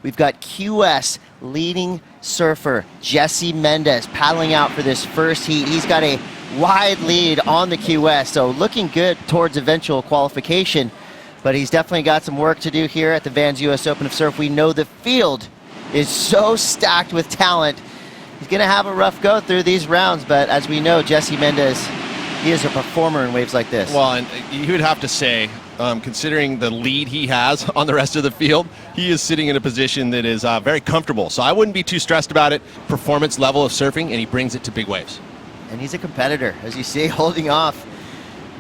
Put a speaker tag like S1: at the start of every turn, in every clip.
S1: We've got QS leading surfer Jesse Mendes paddling out for this first heat. He's got a wide lead on the QS, so looking good towards eventual qualification. But he's definitely got some work to do here at the Vans US Open of Surf. We know the field is so stacked with talent. He's going to have a rough go through these rounds, but as we know, Jesse Mendes, he is a performer in waves like this.
S2: Well, and you would have to say, considering the lead he has on the rest of the field, he is sitting in a position that is very comfortable. So I wouldn't be too stressed about it. Performance level of surfing, and he brings it to big waves.
S1: And he's a competitor, as you see, holding off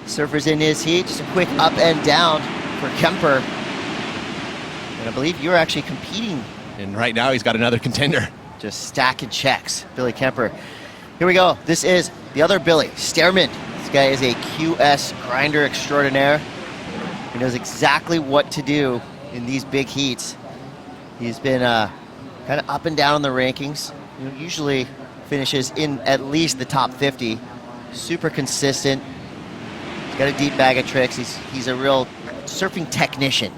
S1: surfers in his heat. Just a quick up and down for Kemper. And I believe you're actually competing.
S2: And right now he's got another contender.
S1: Just stacking checks, Billy Kemper. Here we go. This is the other Billy, Stairmand. This guy is a QS grinder extraordinaire. He knows exactly what to do in these big heats. He's been kind of up and down in the rankings. Usually finishes in at least the top 50. Super consistent. He's got a deep bag of tricks. He's a real surfing technician.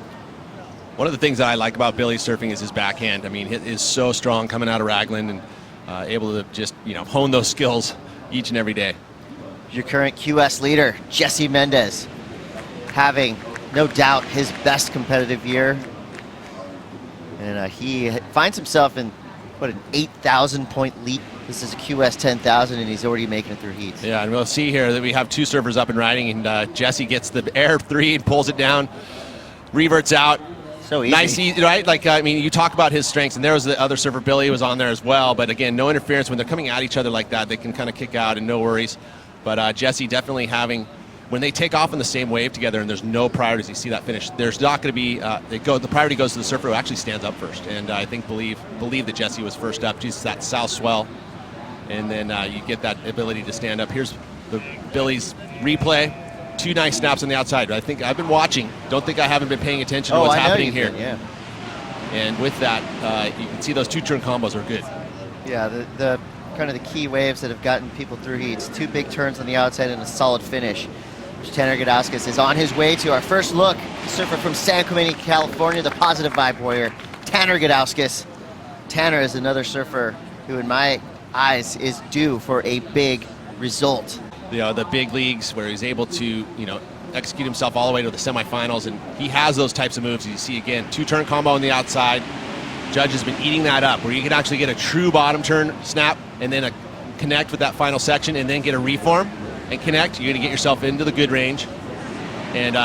S2: One of the things that I like about Billy's surfing is his backhand. I mean, it is so strong coming out of Raglan and able to just, hone those skills each and every day.
S1: Your current QS leader, Jesse Mendes, having no doubt his best competitive year. And he finds himself in, an 8,000 point lead. This is a QS 10,000 and he's already making it through heats.
S2: Yeah, and we'll see here that we have two surfers up and riding, and Jesse gets the air three and pulls it down, reverts out.
S1: So easy.
S2: Nice, right? You talk about his strengths, and there was the other surfer, Billy, was on there as well. But again, no interference. When they're coming at each other like that, they can kind of kick out and no worries. But Jesse definitely when they take off in the same wave together and there's no priorities, you see that finish. There's not going to be, the priority goes to the surfer who actually stands up first. And I think believe that Jesse was first up. Just that south swell. And then you get that ability to stand up. Here's Billy's replay. Two nice snaps on the outside. I think I've been watching. Don't think I haven't been paying attention to what's happening here.
S1: Yeah.
S2: And with that, you can see those two-turn combos are good.
S1: Yeah, the kind of the key waves that have gotten people through heats. Two big turns on the outside and a solid finish. Tanner Gudauskas is on his way to our first look. The surfer from San Clemente, California, the positive vibe warrior, Tanner Gudauskas. Tanner is another surfer who, in my eyes, is due for a big result.
S2: The big leagues where he's able to, execute himself all the way to the semifinals, and he has those types of moves. You see again, two-turn combo on the outside. Judge has been eating that up, where you can actually get a true bottom turn snap and then connect with that final section, and then get a reform and connect. You're going to get yourself into the good range. And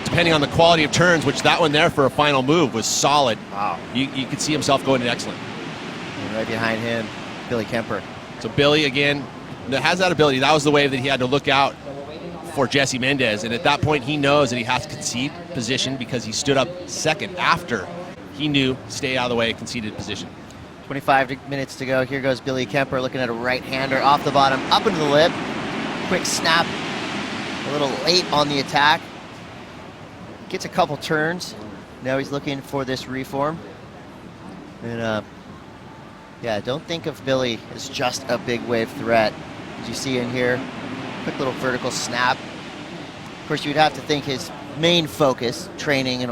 S2: depending on the quality of turns, which that one there for a final move was solid.
S1: Wow.
S2: You could see himself going in excellent.
S1: And right behind him, Billy Kemper.
S2: So Billy again has that ability. That was the wave that he had to look out for Jesse Mendes, and at that point he knows that he has to concede position because he stood up second after he knew stay out of the way, conceded position.
S1: 25 minutes to go. Here goes Billy Kemper looking at a right-hander off the bottom, up into the lip. Quick snap, a little late on the attack. Gets a couple turns. Now he's looking for this reform. And don't think of Billy as just a big wave threat. As you see in here, quick little vertical snap. Of course, you'd have to think his main focus, training and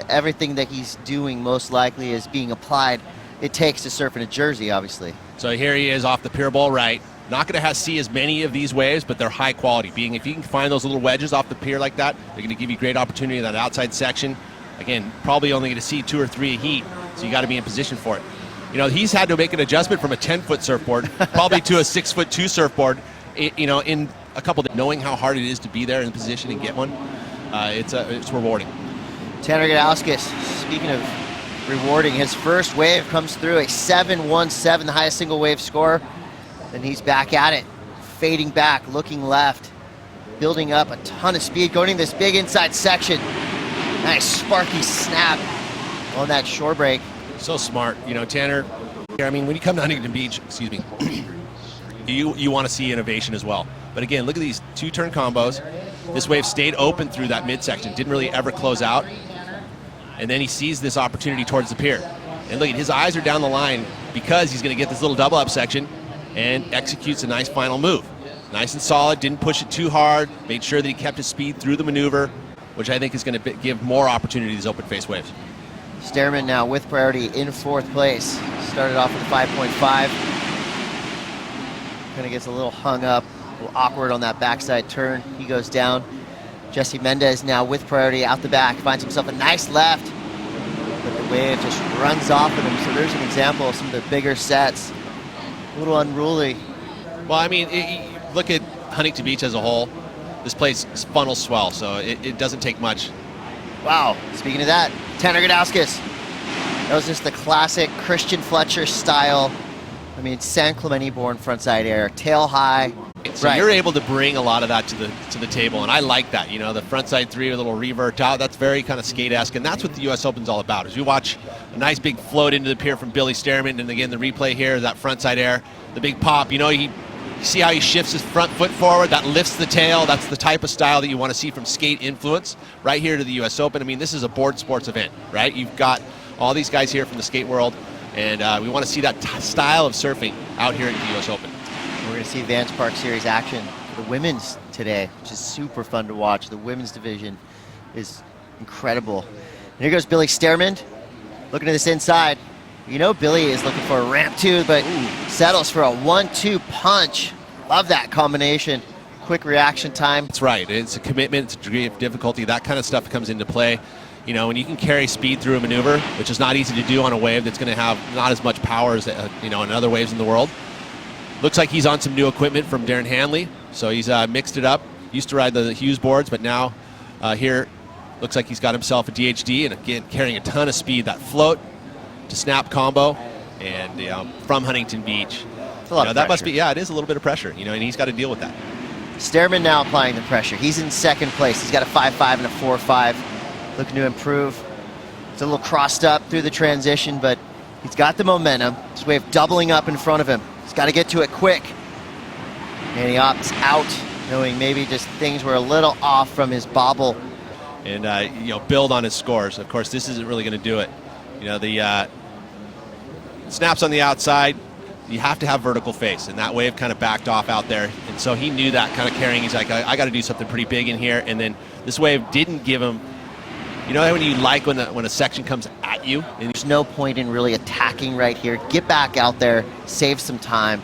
S1: everything that he's doing most likely is being applied. It takes to surf in a jersey, obviously.
S2: So here he is off the pier ball right. Not going to see as many of these waves, but they're high quality. If you can find those little wedges off the pier like that, they're going to give you great opportunity in that outside section. Again, probably only going to see 2 or 3 a heat, so you got to be in position for it. He's had to make an adjustment from a 10-foot surfboard, probably to a 6'2" surfboard. In a couple days, knowing how hard it is to be there in position and get one, it's rewarding.
S1: Tanner Gudauskas, speaking of rewarding, his first wave comes through a 7.17, the highest single wave score. Then he's back at it, fading back, looking left, building up a ton of speed, going in this big inside section. Nice sparky snap on that shore break.
S2: So smart, Tanner. When you come to Huntington Beach, excuse me, you want to see innovation as well. But again, look at these two-turn combos. This wave stayed open through that midsection, didn't really ever close out. And then he sees this opportunity towards the pier. And look, his eyes are down the line because he's going to get this little double up section and executes a nice final move. Nice and solid, didn't push it too hard, made sure that he kept his speed through the maneuver, which I think is going to give more opportunity to these open face waves.
S1: Stairmand now with priority in 4th place. Started off with a 5.5. Kind of gets a little hung up, a little awkward on that backside turn. He goes down. Jesse Mendes now with priority out the back, finds himself a nice left, but the wave just runs off of him. So there's an example of some of the bigger sets. A little unruly.
S2: Well, I mean, look at Huntington Beach as a whole. This place funnels swell, so it doesn't take much.
S1: Wow, speaking of that, Tanner Gudauskas. That was just the classic Christian Fletcher style. I mean, San Clemente-born frontside air, tail high.
S2: So you're able to bring a lot of that to the table, and I like that. You know, the frontside 3, a little revert out. That's very kind of skate-esque, and that's what the U.S. Open's all about. As you watch a nice big float into the pier from Billy Stairmand, and again the replay here, that frontside air, the big pop. You know, you see how he shifts his front foot forward. That lifts the tail. That's the type of style that you want to see from skate influence right here to the U.S. Open. I mean, this is a board sports event, right? You've got all these guys here from the skate world, and we want to see that style of surfing out here at the U.S. Open.
S1: We're going to see Vans Park Series action for the women's today, which is super fun to watch. The women's division is incredible. And here goes Billy Stairmand, looking at this inside. You know Billy is looking for a ramp 2, but settles for a 1-2 punch. Love that combination. Quick reaction time.
S2: That's right. It's a commitment, it's a degree of difficulty. That kind of stuff comes into play. You know, when you can carry speed through a maneuver, which is not easy to do on a wave that's going to have not as much power as, in other waves in the world. Looks like he's on some new equipment from Darren Hanley, so he's mixed it up. Used to ride the Hughes boards, but now here looks like he's got himself a DHD, and again carrying a ton of speed. That float to snap combo, and from Huntington Beach.
S1: It's a lot of
S2: that
S1: pressure.
S2: must be, it is a little bit of pressure, and he's got to deal with that.
S1: Stairmand now applying the pressure. He's in 2nd place. He's got a 5.5 and a 4.5. Looking to improve. It's a little crossed up through the transition, but he's got the momentum. This wave doubling up in front of him. He's got to get to it quick. And he opts out, knowing maybe just things were a little off from his bobble.
S2: And, build on his scores. Of course, this isn't really going to do it. The snaps on the outside, you have to have vertical face, and that wave kind of backed off out there. And so he knew that kind of carrying. He's like, I got to do something pretty big in here. And then this wave didn't give him, when you like when a section comes at you. And
S1: there's no point in really attacking right here. Get back out there, save some time.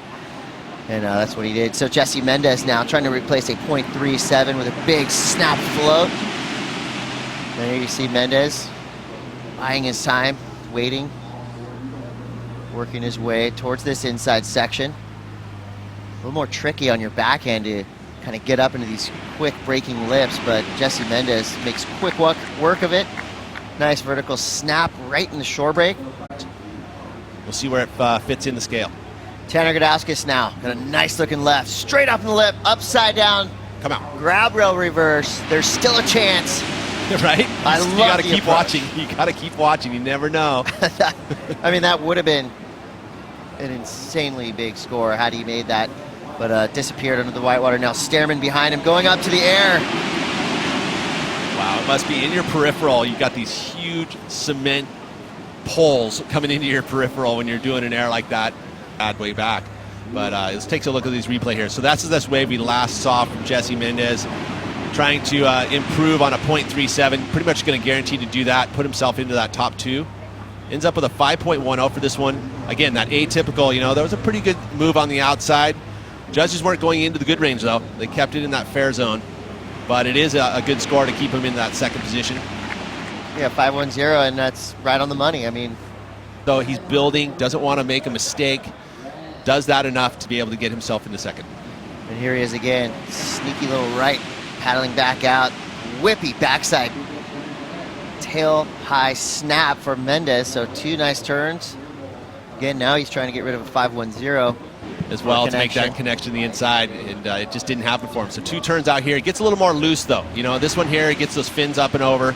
S1: And that's what he did. So Jesse Mendes now trying to replace a 0.37 with a big snap float. And here you see Mendes buying his time, waiting, working his way towards this inside section. A little more tricky on your backhand to kind of get up into these quick breaking lips, but Jesse Mendes makes quick work of it. Nice vertical snap right in the shore break.
S2: We'll see where it fits in the scale.
S1: Tanner Gudauskas now got a nice looking left, straight up in the lip, upside down.
S2: Come out.
S1: Grab rail reverse. There's still a chance.
S2: Right?
S1: You
S2: got to keep watching. You got to keep watching. You never know.
S1: I mean, that would have been an insanely big score had he made that, but disappeared under the whitewater. Now Stairmand behind him, going up to the air.
S2: Wow, it must be in your peripheral. You've got these huge cement poles coming into your peripheral when you're doing an air like that. Bad way back. But let's take a look at these replay here. So that's this wave we last saw from Jesse Mendes, trying to improve on a 0.37. Pretty much going to guarantee to do that, put himself into that top 2. Ends up with a 5.10 for this one. Again, that atypical, there was a pretty good move on the outside. Judges weren't going into the good range, though. They kept it in that fair zone. But it is a good score to keep him in that 2nd position.
S1: Yeah, 5.10, and that's right on the money. I mean,
S2: so he's building, doesn't want to make a mistake, does that enough to be able to get himself into 2nd.
S1: And here he is again, sneaky little right, paddling back out, whippy backside tail high snap for Mendes. So 2 nice turns. Again, now he's trying to get rid of a 5.10
S2: as well to make that connection to the inside, and it just didn't happen for him. So 2 turns out here. It gets a little more loose though. This one here, it gets those fins up and over.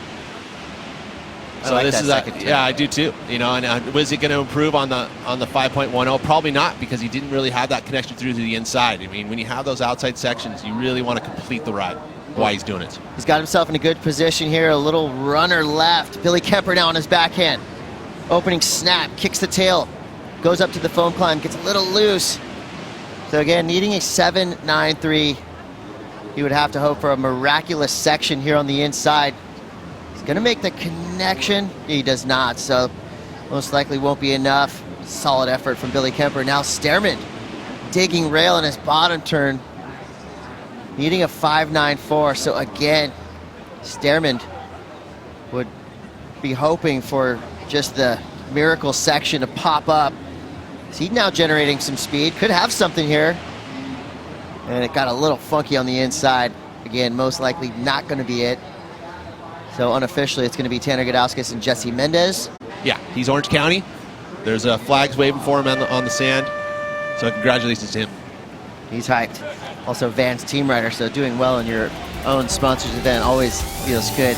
S2: So
S1: like
S2: this
S1: that
S2: is
S1: second turn.
S2: I do too. And was it going to improve on the 5.10? Probably not, because he didn't really have that connection through to the inside. I mean, when you have those outside sections, you really want to complete the ride. Why he's doing it.
S1: He's got himself in a good position here. A little runner left. Billy Kemper now on his backhand. Opening snap, kicks the tail, goes up to the foam climb, gets a little loose. So again, needing a 7.93, he would have to hope for a miraculous section here on the inside. He's Gonna make the connection. He does not, so most likely won't be enough. Solid effort from Billy Kemper. Now Stairmand digging rail in his bottom turn, needing a 5.94. So again, Stairmand would be hoping for just the miracle section to pop up. So he's now generating some speed, could have something here. And it got a little funky on the inside. Again, most likely not going to be it. So unofficially, it's going to be Tanner Gudauskas and Jesse Mendes.
S2: Yeah, he's Orange County. There's flags waving for him on the sand. So congratulations to him.
S1: He's hyped. Also Van's team rider, so doing well in your own sponsors event always feels good.